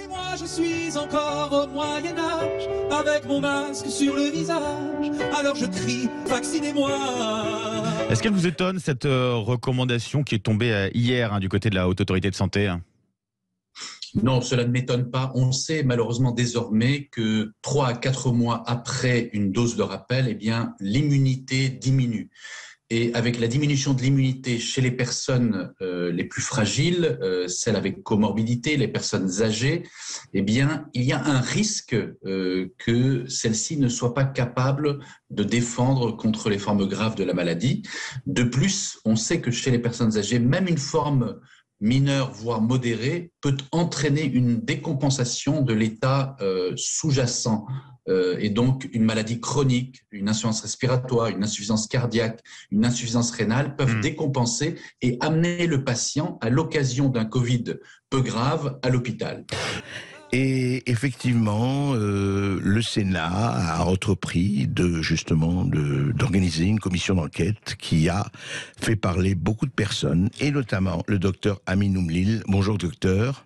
Moi je suis encore au Moyen-Âge, avec mon masque sur le visage, alors je crie « Vaccinez-moi ». Est-ce qu'elle vous étonne, cette recommandation qui est tombée hier du côté de la Haute Autorité de Santé ? Non, cela ne m'étonne pas. On sait malheureusement désormais que 3 à 4 mois après une dose de rappel, eh bien, l'immunité diminue. Et avec la diminution de l'immunité chez les personnes les plus fragiles, celles avec comorbidité, les personnes âgées, eh bien, il y a un risque que celles-ci ne soient pas capables de défendre contre les formes graves de la maladie. De plus, on sait que chez les personnes âgées, même une forme mineure, voire modérée, peut entraîner une décompensation de l'état sous-jacent. Et donc, une maladie chronique, une insuffisance respiratoire, une insuffisance cardiaque, une insuffisance rénale peuvent décompenser et amener le patient, à l'occasion d'un Covid peu grave, à l'hôpital. Et effectivement, le Sénat a entrepris d'organiser une commission d'enquête qui a fait parler beaucoup de personnes, et notamment le docteur Amin Oumlil. Bonjour docteur.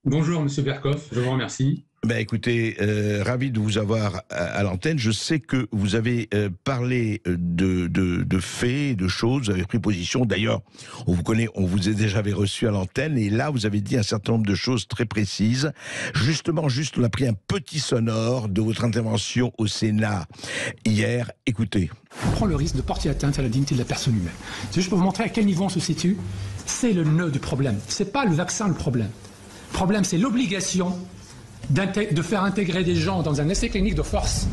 Bonjour Monsieur Berkoff, je vous remercie. Ben écoutez, ravi de vous avoir à l'antenne. Je sais que vous avez parlé de faits, de choses, vous avez pris position. D'ailleurs, on vous connaît, on vous a déjà reçu à l'antenne, et là, vous avez dit un certain nombre de choses très précises. Justement, on a pris un petit sonore de votre intervention au Sénat hier. Écoutez. On prend le risque de porter atteinte à la dignité de la personne humaine. C'est juste pour vous montrer à quel niveau on se situe. C'est le nœud du problème. C'est pas le vaccin le problème. Le problème, c'est l'obligation de faire intégrer des gens dans un essai clinique de force.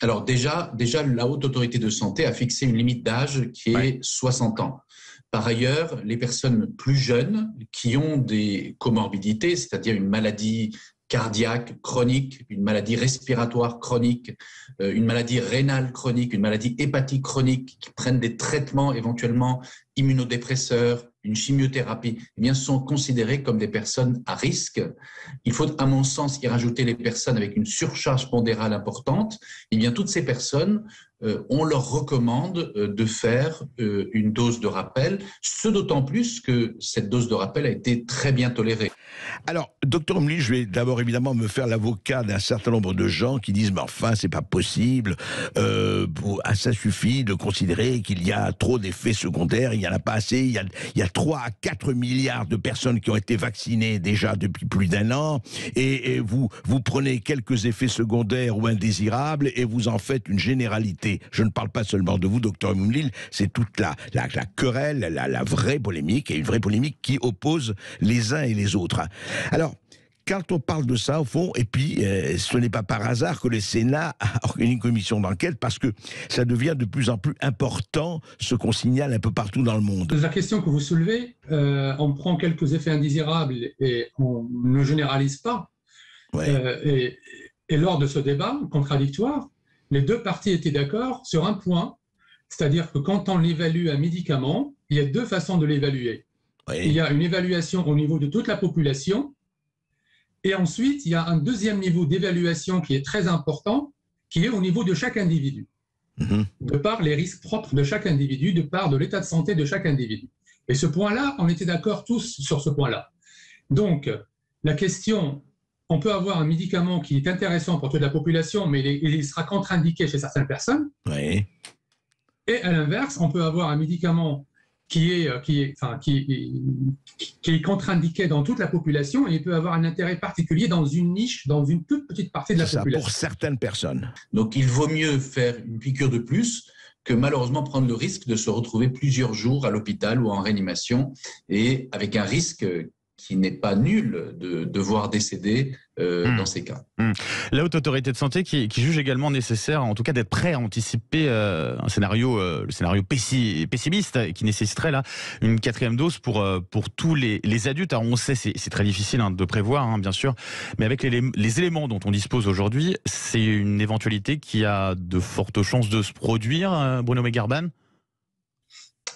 Alors déjà, la Haute Autorité de Santé a fixé une limite d'âge qui est 60 ans. Par ailleurs, les personnes plus jeunes qui ont des comorbidités, c'est-à-dire une maladie cardiaque chronique, une maladie respiratoire chronique, une maladie rénale chronique, une maladie hépatique chronique, qui prennent des traitements éventuellement immunodépresseurs, une chimiothérapie, eh bien, sont considérées comme des personnes à risque. Il faut, à mon sens, y rajouter les personnes avec une surcharge pondérale importante. Eh bien, toutes ces personnes, on leur recommande de faire une dose de rappel, ce d'autant plus que cette dose de rappel a été très bien tolérée. Alors, docteur Oumlil, je vais d'abord évidemment me faire l'avocat d'un certain nombre de gens qui disent « mais enfin, c'est pas possible, ça suffit de considérer qu'il y a trop d'effets secondaires, il n'y en a pas assez, il y a 3 à 4 milliards de personnes qui ont été vaccinées déjà depuis plus d'1 an, et vous prenez quelques effets secondaires ou indésirables et vous en faites une généralité. » Je ne parle pas seulement de vous, docteur Oumlil, c'est toute la querelle, la vraie polémique, et une vraie polémique qui oppose les uns et les autres. Alors, quand on parle de ça, au fond, et puis ce n'est pas par hasard que le Sénat a organisé une commission d'enquête, parce que ça devient de plus en plus important, ce qu'on signale un peu partout dans le monde. La question que vous soulevez, on prend quelques effets indésirables et on ne généralise pas. Ouais. Et lors de ce débat contradictoire, les deux parties étaient d'accord sur un point, c'est-à-dire que quand on évalue un médicament, il y a deux façons de l'évaluer. Oui. Il y a une évaluation au niveau de toute la population, et ensuite, il y a un deuxième niveau d'évaluation qui est très important, qui est au niveau de chaque individu, de par les risques propres de chaque individu, de par de l'état de santé de chaque individu. Et ce point-là, on était d'accord tous sur ce point-là. Donc, la question, on peut avoir un médicament qui est intéressant pour toute la population, mais il sera contre-indiqué chez certaines personnes. Oui. Et à l'inverse, on peut avoir un médicament qui est contre-indiqué dans toute la population, et il peut avoir un intérêt particulier dans une niche, dans une toute petite partie de la population. Pour certaines personnes. Donc il vaut mieux faire une piqûre de plus que malheureusement prendre le risque de se retrouver plusieurs jours à l'hôpital ou en réanimation, et avec un risque qui n'est pas nul de devoir décéder dans ces cas. La Haute Autorité de Santé qui juge également nécessaire, en tout cas, d'être prêt à anticiper le scénario pessimiste qui nécessiterait là une 4e dose pour tous les adultes. Alors on sait, c'est très difficile de prévoir, bien sûr, mais avec les éléments dont on dispose aujourd'hui, c'est une éventualité qui a de fortes chances de se produire, Bruno Megarban.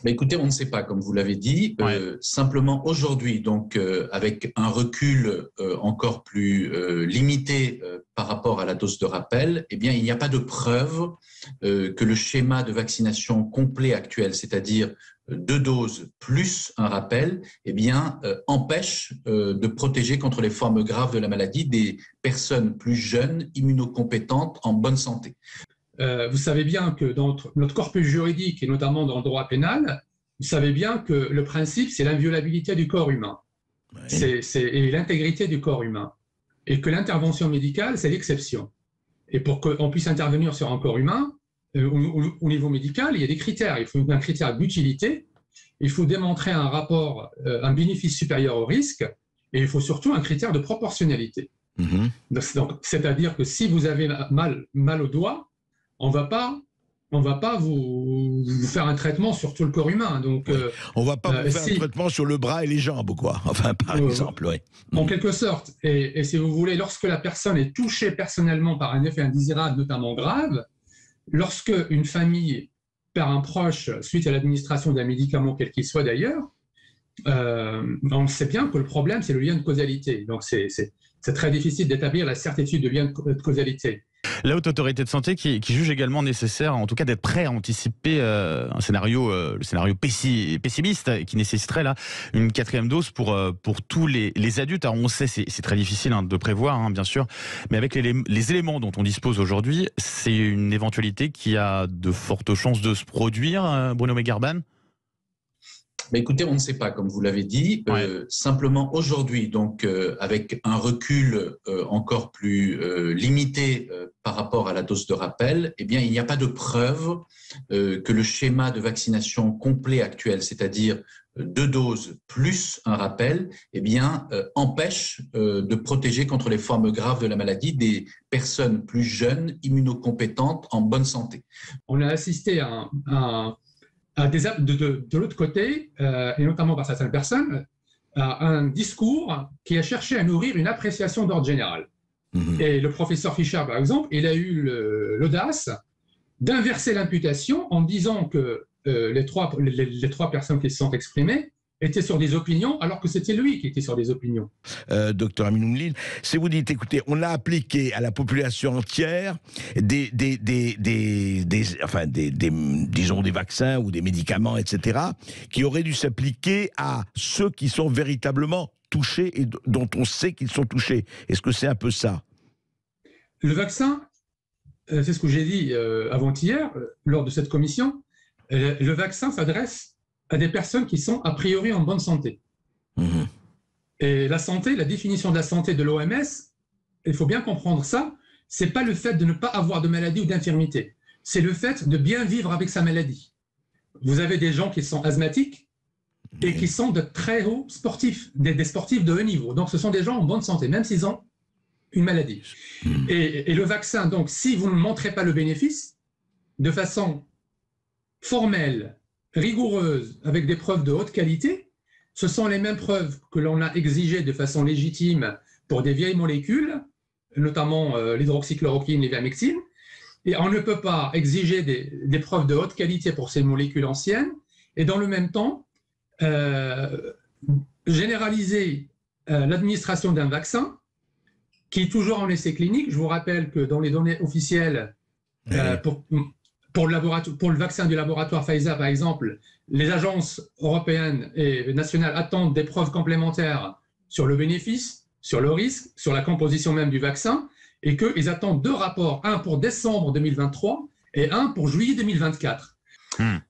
Mais écoutez, on ne sait pas, comme vous l'avez dit. Simplement aujourd'hui, donc avec un recul encore plus limité par rapport à la dose de rappel, eh bien, il n'y a pas de preuve que le schéma de vaccination complet actuel, c'est-à-dire 2 doses plus un rappel, eh bien, empêche de protéger contre les formes graves de la maladie des personnes plus jeunes, immunocompétentes, en bonne santé. Vous savez bien que dans notre corpus juridique, et notamment dans le droit pénal, vous savez bien que le principe, c'est l'inviolabilité du corps humain. Ouais. Et l'intégrité du corps humain. Et que l'intervention médicale, c'est l'exception. Et pour qu'on puisse intervenir sur un corps humain, au niveau médical, il y a des critères. Il faut un critère d'utilité, il faut démontrer un rapport, un bénéfice supérieur au risque, et il faut surtout un critère de proportionnalité. Donc, c'est-à-dire que si vous avez mal au doigt, on ne va pas vous faire un traitement sur tout le corps humain. Donc, on ne va pas vous faire un traitement sur le bras et les jambes, quoi. Enfin, par exemple, oui. En quelque sorte. Et si vous voulez, lorsque la personne est touchée personnellement par un effet indésirable, notamment grave, lorsque une famille perd un proche suite à l'administration d'un médicament, quel qu'il soit d'ailleurs, on sait bien que le problème, c'est le lien de causalité. Donc, c'est très difficile d'établir la certitude de lien de causalité. La Haute Autorité de Santé qui juge également nécessaire, en tout cas, d'être prêt à anticiper un scénario, le scénario pessimiste qui nécessiterait là une 4e dose pour tous les adultes. Alors on sait, c'est très difficile de prévoir, bien sûr, mais avec les éléments dont on dispose aujourd'hui, c'est une éventualité qui a de fortes chances de se produire, Bruno Megarban. Mais écoutez, on ne sait pas, comme vous l'avez dit. Ouais. Simplement aujourd'hui, donc avec un recul encore plus limité par rapport à la dose de rappel, eh bien, il n'y a pas de preuve que le schéma de vaccination complet actuel, c'est-à-dire 2 doses plus un rappel, eh bien, empêche de protéger contre les formes graves de la maladie des personnes plus jeunes, immunocompétentes, en bonne santé. On a assisté de l'autre côté, et notamment par certaines personnes, à un discours qui a cherché à nourrir une appréciation d'ordre général. Et le professeur Fischer, par exemple, il a eu l'audace d'inverser l'imputation en disant que les trois personnes qui se sont exprimées étaient sur des opinions, alors que c'était lui qui était sur des opinions. Docteur Aminou Mlil, si vous dites, écoutez, on a appliqué à la population entière disons des vaccins ou des médicaments, etc., qui auraient dû s'appliquer à ceux qui sont véritablement touchés et dont on sait qu'ils sont touchés. Est-ce que c'est un peu ça? Le vaccin, c'est ce que j'ai dit avant-hier, lors de cette commission, le vaccin s'adresse à des personnes qui sont a priori en bonne santé. Et la santé, la définition de la santé de l'OMS, il faut bien comprendre ça, c'est pas le fait de ne pas avoir de maladie ou d'infirmité, c'est le fait de bien vivre avec sa maladie. Vous avez des gens qui sont asthmatiques et qui sont de très hauts sportifs, des sportifs de haut niveau. Donc ce sont des gens en bonne santé, même s'ils ont une maladie. Et le vaccin, donc si vous ne montrez pas le bénéfice, de façon formelle, rigoureuse, avec des preuves de haute qualité, ce sont les mêmes preuves que l'on a exigées de façon légitime pour des vieilles molécules, notamment l'hydroxychloroquine, l'ivermectine, et on ne peut pas exiger des preuves de haute qualité pour ces molécules anciennes, et dans le même temps, généraliser l'administration d'un vaccin qui est toujours en essai clinique. Je vous rappelle que dans les données officielles, pour le vaccin du laboratoire Pfizer, par exemple, les agences européennes et nationales attendent des preuves complémentaires sur le bénéfice, sur le risque, sur la composition même du vaccin, et qu'ils attendent 2 rapports, un pour décembre 2023 et un pour juillet 2024.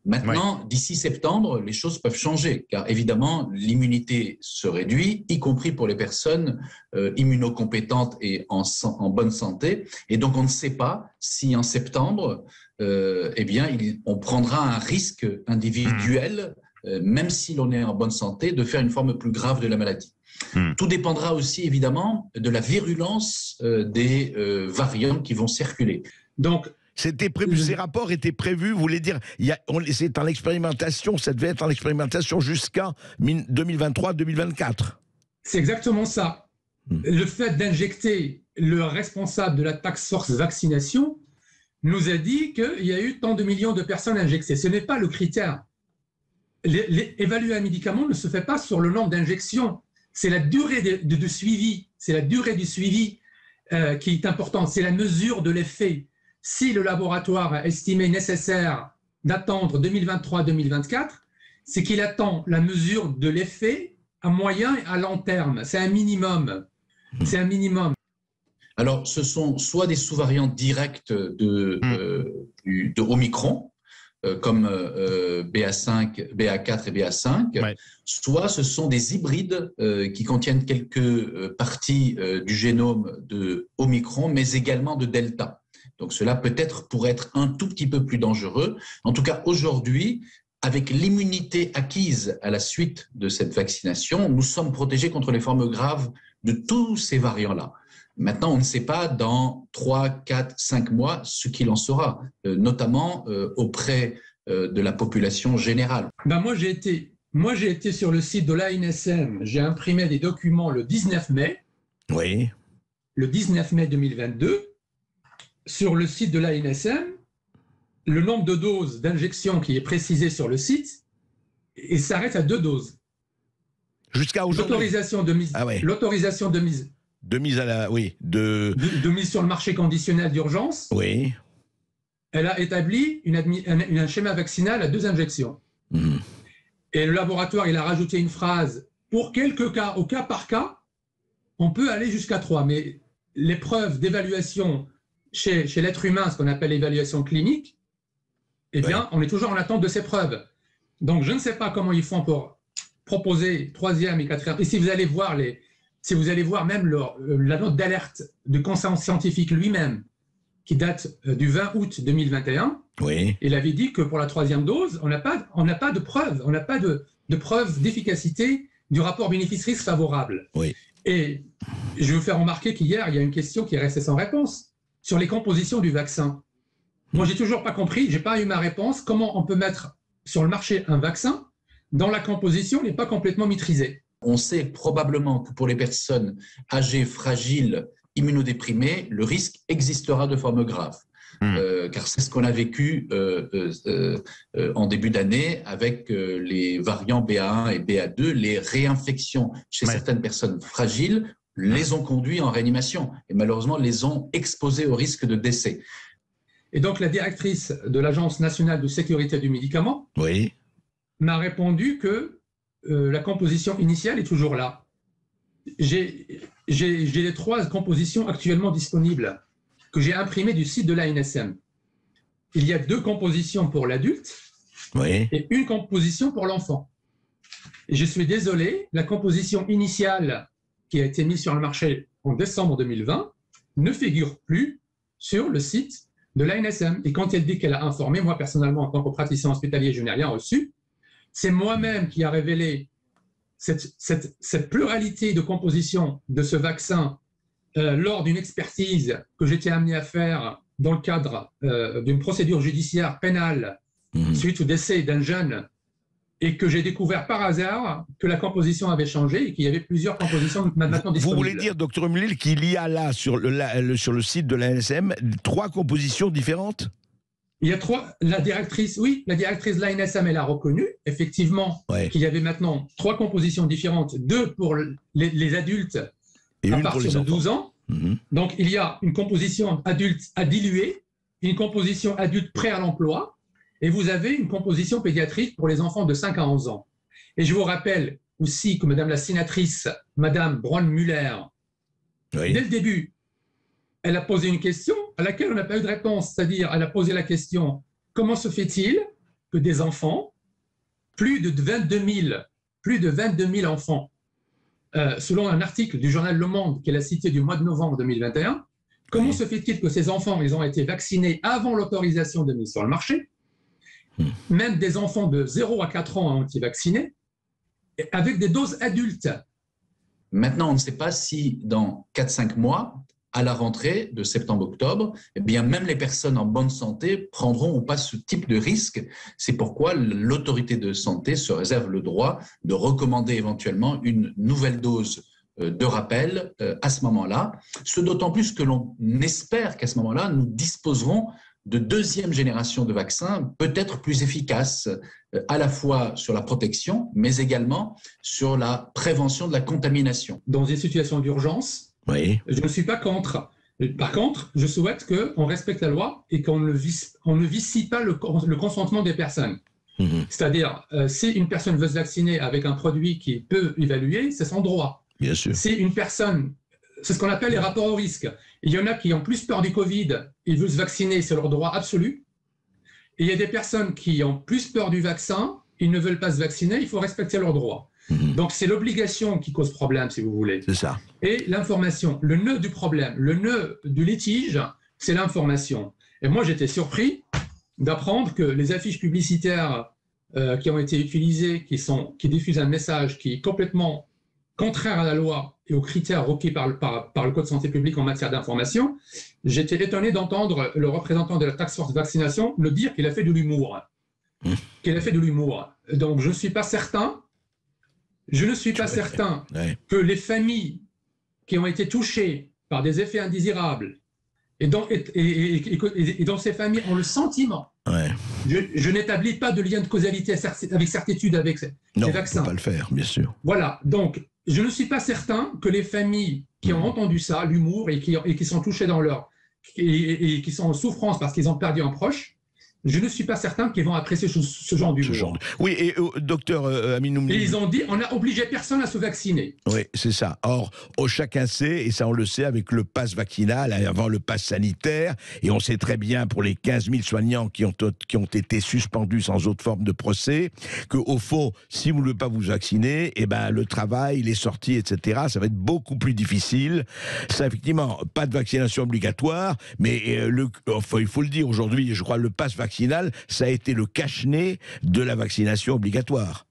Maintenant, d'ici septembre, les choses peuvent changer, car évidemment, l'immunité se réduit, y compris pour les personnes immunocompétentes et en bonne santé. Et donc, on ne sait pas si en septembre, eh bien, on prendra un risque individuel, même si l'on est en bonne santé, de faire une forme plus grave de la maladie. Tout dépendra aussi, évidemment, de la virulence des variants qui vont circuler. Donc, c'était prévu, ces rapports étaient prévus, vous voulez dire, c'est en expérimentation, ça devait être en expérimentation jusqu'à 2023-2024. C'est exactement ça. Le fait d'injecter le responsable de la task force vaccination nous a dit qu'il y a eu tant de millions de personnes injectées. Ce n'est pas le critère. Évaluer un médicament ne se fait pas sur le nombre d'injections. C'est la durée de suivi. C'est la durée du suivi qui est importante. C'est la mesure de l'effet. Si le laboratoire a estimé nécessaire d'attendre 2023-2024, c'est qu'il attend la mesure de l'effet à moyen et à long terme. C'est un minimum. C'est un minimum. Alors, ce sont soit des sous-variantes directes de Omicron, comme BA5, BA4 et BA5, Ouais. soit ce sont des hybrides qui contiennent quelques parties du génome de Omicron, mais également de Delta. Donc cela peut-être pourrait être un tout petit peu plus dangereux. En tout cas, aujourd'hui, avec l'immunité acquise à la suite de cette vaccination, nous sommes protégés contre les formes graves de tous ces variants-là. Maintenant, on ne sait pas dans 3, 4, 5 mois ce qu'il en sera, notamment auprès de la population générale. Ben moi, j'ai été sur le site de l'ANSM, j'ai imprimé des documents le 19 mai. Oui. Le 19 mai 2022, sur le site de l'ANSM, le nombre de doses d'injection qui est précisé sur le site, et s'arrête à 2 doses. Jusqu'à aujourd'hui. L'autorisation de mise, Ah ouais. l'autorisation de mise, De mise à la... Oui. de mise sur le marché conditionnel d'urgence, Oui. elle a établi un schéma vaccinal à 2 injections. Mhm. Et le laboratoire, il a rajouté une phrase, pour quelques cas, au cas par cas, on peut aller jusqu'à 3, mais les preuves d'évaluation chez l'être humain, ce qu'on appelle l'évaluation clinique, eh bien, on est toujours en attente de ces preuves. Donc, je ne sais pas comment ils font pour proposer 3e et 4e. Et si vous allez voir même la note d'alerte du conseil scientifique lui-même, qui date du 20 août 2021, Oui. il avait dit que pour la 3e dose, on n'a pas de preuves, on n'a pas de preuves d'efficacité du rapport bénéfice-risque favorable. Oui. Et je vais vous faire remarquer qu'hier, il y a une question qui est restée sans réponse sur les compositions du vaccin. Moi, j'ai toujours pas compris, j'ai pas eu ma réponse. Comment on peut mettre sur le marché un vaccin dont la composition n'est pas complètement maîtrisée? On sait probablement que pour les personnes âgées, fragiles, immunodéprimées, le risque existera de formes graves. Car c'est ce qu'on a vécu en début d'année avec les variants BA1 et BA2. Les réinfections chez certaines personnes fragiles les ont conduits en réanimation et malheureusement les ont exposés au risque de décès. Et donc la directrice de l'Agence nationale de sécurité du médicament m'a répondu que la composition initiale est toujours là. J'ai les 3 compositions actuellement disponibles que j'ai imprimées du site de l'ANSM. Il y a 2 compositions pour l'adulte et 1 composition pour l'enfant. Et je suis désolé, la composition initiale qui a été mise sur le marché en décembre 2020 ne figure plus sur le site de l'ANSM. Et quand elle dit qu'elle a informé, moi personnellement en tant que praticien hospitalier, je n'ai rien reçu. C'est moi-même qui a révélé cette pluralité de composition de ce vaccin lors d'une expertise que j'étais amené à faire dans le cadre d'une procédure judiciaire pénale suite au décès d'un jeune, et que j'ai découvert par hasard que la composition avait changé et qu'il y avait plusieurs compositions maintenant disponibles. Vous voulez dire, Dr Umlil, qu'il y a là, sur le site de l'ANSM, 3 compositions différentes? Il y a 3. La directrice de l'ANSM, elle a reconnu, effectivement, qu'il y avait maintenant 3 compositions différentes, 2 pour les adultes et à une partir de 12 ans. Donc, il y a une composition adulte à diluer, une composition adulte prêt à l'emploi, et vous avez une composition pédiatrique pour les enfants de 5 à 11 ans. Et je vous rappelle aussi que Madame la sénatrice, Madame Braun-Müller, dès le début, elle a posé une question à laquelle on n'a pas eu de réponse. C'est-à-dire, elle a posé la question, comment se fait-il que des enfants, plus de 22 000 enfants, selon un article du journal Le Monde qu'elle a cité du mois de novembre 2021, comment se fait-il que ces enfants, ils ont été vaccinés avant l'autorisation de mise sur le marché? Même des enfants de 0 à 4 ans ont été vaccinés, avec des doses adultes. Maintenant, on ne sait pas si dans 4-5 mois, à la rentrée de septembre-octobre, eh bien, même les personnes en bonne santé prendront ou pas ce type de risque. C'est pourquoi l'autorité de santé se réserve le droit de recommander éventuellement une nouvelle dose de rappel à ce moment-là. Ce d'autant plus que l'on espère qu'à ce moment-là, nous disposerons de 2e génération de vaccins peut-être plus efficaces, à la fois sur la protection, mais également sur la prévention de la contamination. Dans une situation d'urgence, je ne suis pas contre. Par contre, je souhaite qu'on respecte la loi et qu'on ne vicie pas le consentement des personnes. C'est-à-dire, si une personne veut se vacciner avec un produit qui peut évaluer, c'est son droit. Bien sûr. Si une personne, c'est ce qu'on appelle les rapports au risque. Il y en a qui ont plus peur du Covid, ils veulent se vacciner, c'est leur droit absolu. Et il y a des personnes qui ont plus peur du vaccin, ils ne veulent pas se vacciner, il faut respecter leurs droits. Donc c'est l'obligation qui cause problème, si vous voulez. C'est ça. Et l'information, le nœud du problème, le nœud du litige, c'est l'information. Et moi, j'étais surpris d'apprendre que les affiches publicitaires qui ont été utilisées, qui diffusent un message qui est complètement contraire à la loi et aux critères requis par le Code de santé publique en matière d'information, j'étais étonné d'entendre le représentant de la Task Force Vaccination le dire qu'il a fait de l'humour. Qu'il a fait de l'humour. Donc, je ne suis pas certain que les familles qui ont été touchées par des effets indésirables et dont ces familles ont le sentiment, je n'établis pas de lien de causalité avec certitude avec ces vaccins. Non, on ne peut pas le faire, bien sûr. Voilà, donc je ne suis pas certain que les familles qui ont entendu ça, l'humour, et qui sont touchées dans leur... et qui sont en souffrance parce qu'ils ont perdu un proche, je ne suis pas certain qu'ils vont apprécier ce genre d'humour. Oui, et docteur Amin Oumli... Et ils ont dit, on n'a obligé personne à se vacciner. Oui, c'est ça. Or, chacun sait, et ça on le sait, avec le pass vaccinal, avant le pass sanitaire, et on sait très bien pour les 15 000 soignants qui ont été suspendus sans autre forme de procès, qu'au fond, si vous ne voulez pas vous vacciner, eh ben, le travail, les sorties, etc., ça va être beaucoup plus difficile. Ça, effectivement, pas de vaccination obligatoire, mais il faut le dire aujourd'hui, je crois, le pass vaccinal, ça a été le cache-nez de la vaccination obligatoire.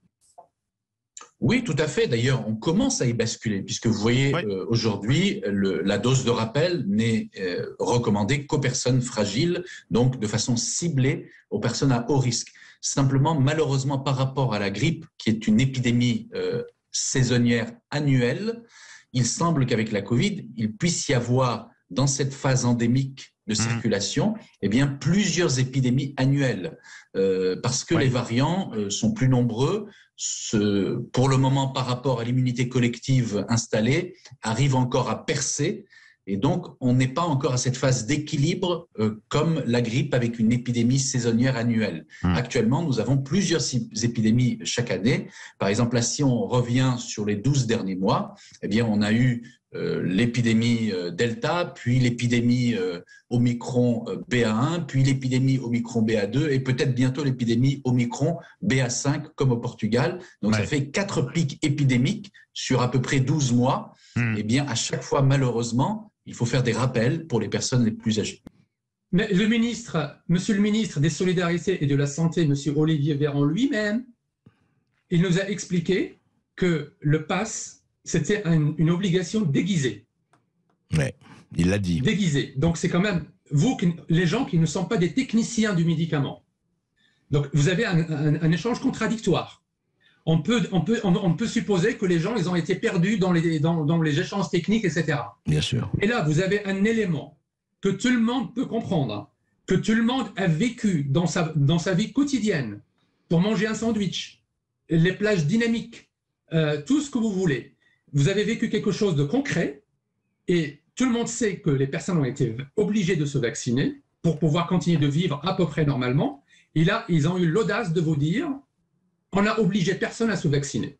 Oui, tout à fait. D'ailleurs, on commence à y basculer, puisque vous voyez, aujourd'hui, la dose de rappel n'est recommandée qu'aux personnes fragiles, donc de façon ciblée aux personnes à haut risque. Simplement, malheureusement, par rapport à la grippe, qui est une épidémie saisonnière annuelle, il semble qu'avec la Covid, il puisse y avoir, dans cette phase endémique de circulation, eh bien, plusieurs épidémies annuelles, parce que les variants sont plus nombreux, pour le moment par rapport à l'immunité collective installée, arrivent encore à percer, et donc on n'est pas encore à cette phase d'équilibre comme la grippe avec une épidémie saisonnière annuelle. Actuellement, nous avons plusieurs épidémies chaque année. Par exemple, là, si on revient sur les 12 derniers mois, eh bien, on a eu l'épidémie Delta, puis l'épidémie Omicron BA1, puis l'épidémie Omicron BA2 et peut-être bientôt l'épidémie Omicron BA5 comme au Portugal. Donc ça fait 4 pics épidémiques sur à peu près 12 mois. Et bien à chaque fois, malheureusement, il faut faire des rappels pour les personnes les plus âgées. Mais monsieur le ministre des Solidarités et de la Santé, monsieur Olivier Véran lui-même, il nous a expliqué que le pass, c'était une obligation déguisée. Oui, il l'a dit. Déguisée. Donc c'est quand même vous, les gens qui ne sont pas des techniciens du médicament. Donc vous avez un échange contradictoire. On peut supposer que les gens, ils ont été perdus dans les échanges techniques, etc. Bien sûr. Et là, vous avez un élément que tout le monde peut comprendre, que tout le monde a vécu dans sa vie quotidienne, pour manger un sandwich, les plages dynamiques, tout ce que vous voulez. Vous avez vécu quelque chose de concret et tout le monde sait que les personnes ont été obligées de se vacciner pour pouvoir continuer de vivre à peu près normalement. Et là, ils ont eu l'audace de vous dire « on n'a obligé personne à se vacciner ».